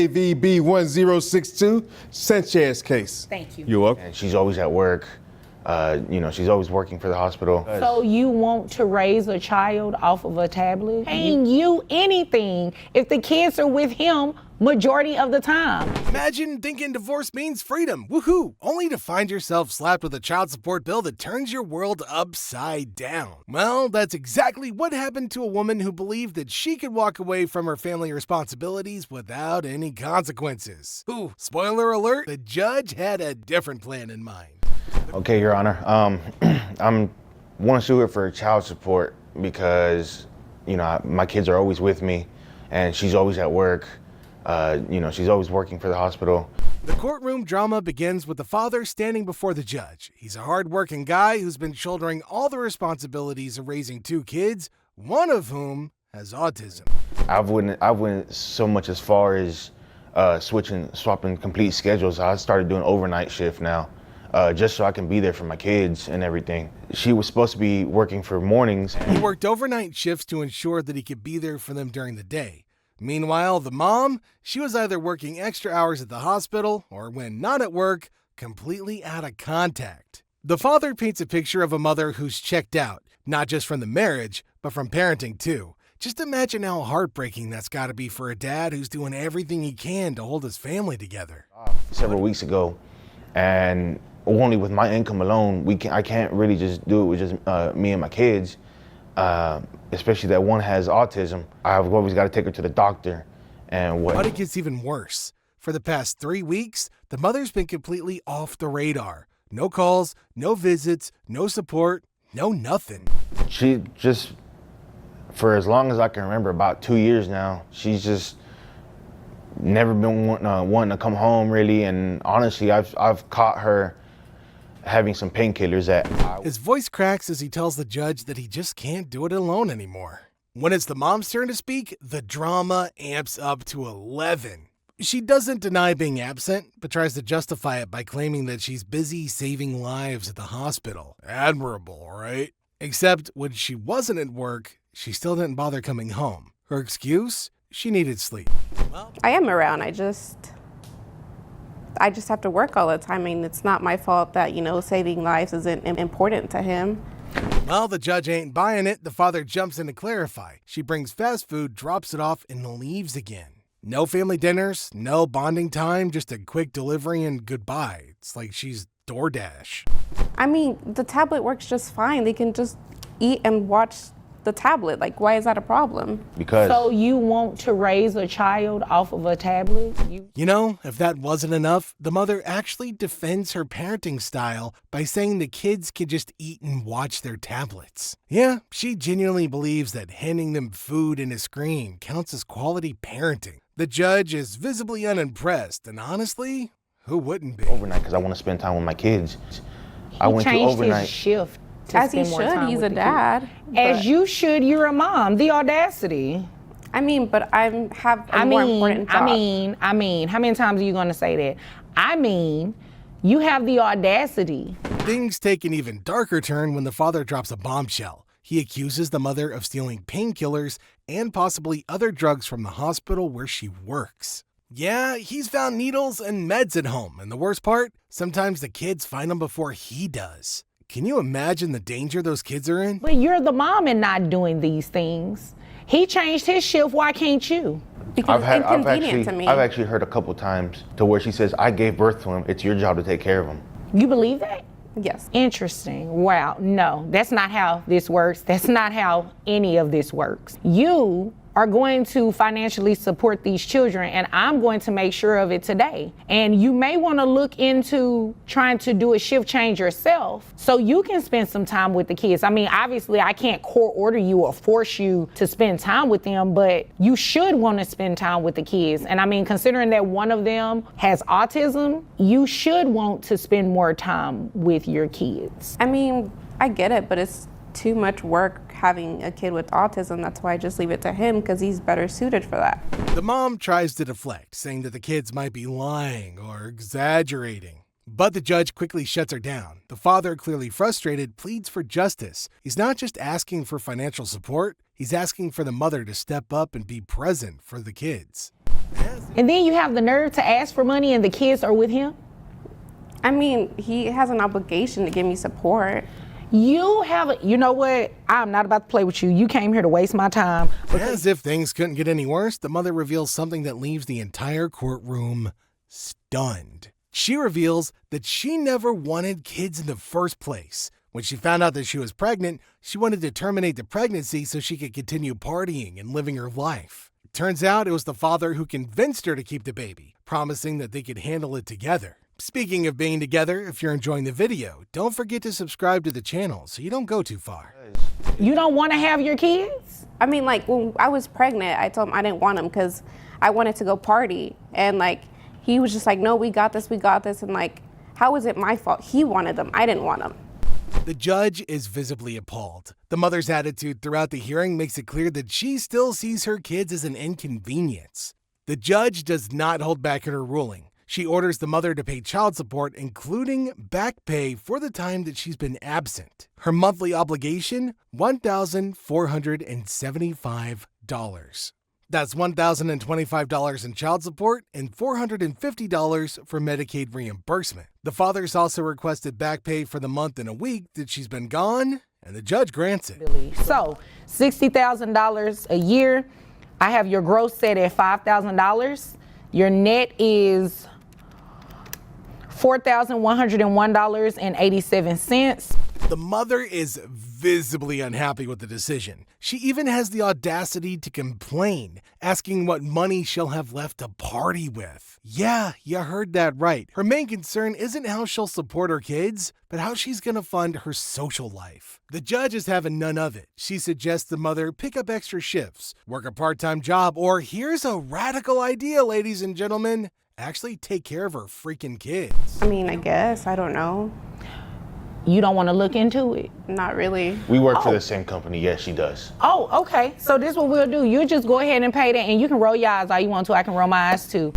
AVB 1062 Sanchez case. Thank you. You're welcome. And she's always at work. She's always working for the hospital. So you want to raise a child off of a tablet? Paying you anything if the kids are with him majority of the time. Imagine thinking divorce means freedom, woohoo, only to find yourself slapped with a child support bill that turns your world upside down. Well, that's exactly what happened to a woman who believed that she could walk away from her family responsibilities without any consequences. Ooh, spoiler alert, the judge had a different plan in mind. Okay, Your Honor. I'm want to sue her for child support because, my kids are always with me and she's always at work. She's always working for the hospital. The courtroom drama begins with the father standing before the judge. He's a hard-working guy who's been shouldering all the responsibilities of raising two kids, one of whom has autism. I went so much as far as swapping complete schedules. I started doing overnight shift now, just so I can be there for my kids and everything. She was supposed to be working for mornings. He worked overnight shifts to ensure that he could be there for them during the day. Meanwhile, the mom, she was either working extra hours at the hospital or, when not at work, completely out of contact. The father paints a picture of a mother who's checked out, not just from the marriage, but from parenting too. Just imagine how heartbreaking that's got to be for a dad who's doing everything he can to hold his family together. Several weeks ago, and only with my income alone, I can't really just do it with just me and my kids. Especially that one has autism. I've always got to take her to the doctor. But it gets even worse. For the past 3 weeks, the mother's been completely off the radar. No calls, no visits, no support, no nothing. She just, for as long as I can remember, about 2 years now, she's just never been wanting to come home really. And honestly, I've caught her having some painkillers His voice cracks as he tells the judge that he just can't do it alone anymore. When it's the mom's turn to speak, the drama amps up to 11. She doesn't deny being absent, but tries to justify it by claiming that she's busy saving lives at the hospital. Admirable, right? Except when she wasn't at work, she still didn't bother coming home. Her excuse? She needed sleep. I am around, I just have to work all the time. I mean, it's not my fault that, saving lives isn't important to him. Well, the judge ain't buying it. The father jumps in to clarify. She brings fast food, drops it off, and leaves again. No family dinners, no bonding time, just a quick delivery and goodbye. It's like she's DoorDash. I mean, the tablet works just fine. They can just eat and watch the tablet. Like, why is that a problem? Because So you want to raise a child off of a tablet? If that wasn't enough, the mother actually defends her parenting style by saying the kids can just eat and watch their tablets. Yeah, she genuinely believes that handing them food and a screen counts as quality parenting. The judge is visibly unimpressed, and honestly, who wouldn't be? overnight, because I want to spend time with my kids. I went to Changed overnight. his shift. As he should, he's a dad. As you should, you're a mom. The audacity. I mean, but I have a more important job. I mean, how many times are you going to say that? I mean, you have the audacity. Things take an even darker turn when the father drops a bombshell. He accuses the mother of stealing painkillers and possibly other drugs from the hospital where she works. Yeah, he's found needles and meds at home, and the worst part, sometimes the kids find them before he does. Can you imagine the danger those kids are in? But you're the mom and not doing these things. He changed his shift, why can't you? Because it's inconvenient to me. I've actually heard a couple times to where she says, I gave birth to him, it's your job to take care of him. You believe that? Yes. Interesting. Wow. No, that's not how this works. That's not how any of this works. You are going to financially support these children, and I'm going to make sure of it today. And you may want to look into trying to do a shift change yourself so you can spend some time with the kids. I mean, obviously I can't court order you or force you to spend time with them, but you should want to spend time with the kids. And I mean, considering that one of them has autism, you should want to spend more time with your kids. I mean, I get it, but it's too much work having a kid with autism. That's why I just leave it to him, because he's better suited for that. The mom tries to deflect, saying that the kids might be lying or exaggerating. But the judge quickly shuts her down. The father, clearly frustrated, pleads for justice. He's not just asking for financial support, he's asking for the mother to step up and be present for the kids. And then you have the nerve to ask for money and the kids are with him? I mean, he has an obligation to give me support. You know what? I'm not about to play with you. You came here to waste my time. As if things couldn't get any worse, the mother reveals something that leaves the entire courtroom stunned. She reveals that she never wanted kids in the first place. When she found out that she was pregnant, she wanted to terminate the pregnancy so she could continue partying and living her life. It turns out it was the father who convinced her to keep the baby, promising that they could handle it together. Speaking of being together, if you're enjoying the video, don't forget to subscribe to the channel so you don't go too far. You don't want to have your kids? I mean, like, when I was pregnant, I told him I didn't want him because I wanted to go party. And, like, he was just like, no, we got this. And, like, how is it my fault? He wanted them. I didn't want them. The judge is visibly appalled. The mother's attitude throughout the hearing makes it clear that she still sees her kids as an inconvenience. The judge does not hold back in her ruling. She orders the mother to pay child support, including back pay for the time that she's been absent. Her monthly obligation, $1,475. That's $1,025 in child support and $450 for Medicaid reimbursement. The father's also requested back pay for the month and a week that she's been gone, and the judge grants it. So, $60,000 a year. I have your gross set at $5,000. Your net is $4,101.87. The mother is visibly unhappy with the decision. She even has the audacity to complain, asking what money she'll have left to party with. Yeah, you heard that right. Her main concern isn't how she'll support her kids, but how she's gonna fund her social life. The judge is having none of it. She suggests the mother pick up extra shifts, work a part-time job, or here's a radical idea, ladies and gentlemen, actually take care of her freaking kids. I mean, I guess. I don't know. You don't want to look into it? Not really. We work for the same company. Yes, she does. Oh, okay. So this is what we'll do. You just go ahead and pay that, and you can roll your eyes all you want to. I can roll my eyes too.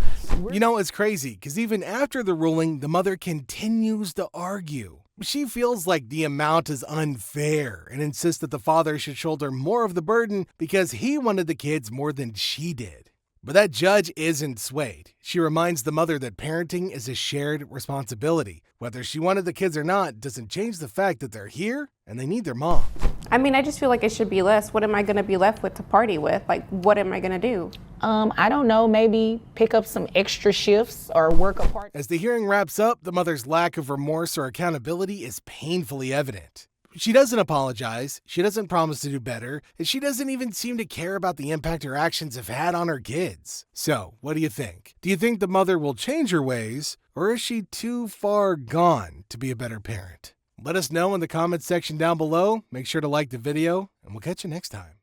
You know, it's crazy, because even after the ruling, the mother continues to argue. She feels like the amount is unfair and insists that the father should shoulder more of the burden because he wanted the kids more than she did. But that judge isn't swayed. She reminds the mother that parenting is a shared responsibility. Whether she wanted the kids or not doesn't change the fact that they're here and they need their mom. I mean, I just feel like it should be less. What am I going to be left with to party with? Like, what am I going to do? I don't know, maybe pick up some extra shifts or work a part. As the hearing wraps up, the mother's lack of remorse or accountability is painfully evident. She doesn't apologize, she doesn't promise to do better, and she doesn't even seem to care about the impact her actions have had on her kids. So, what do you think? Do you think the mother will change her ways, or is she too far gone to be a better parent? Let us know in the comments section down below. Make sure to like the video, and we'll catch you next time.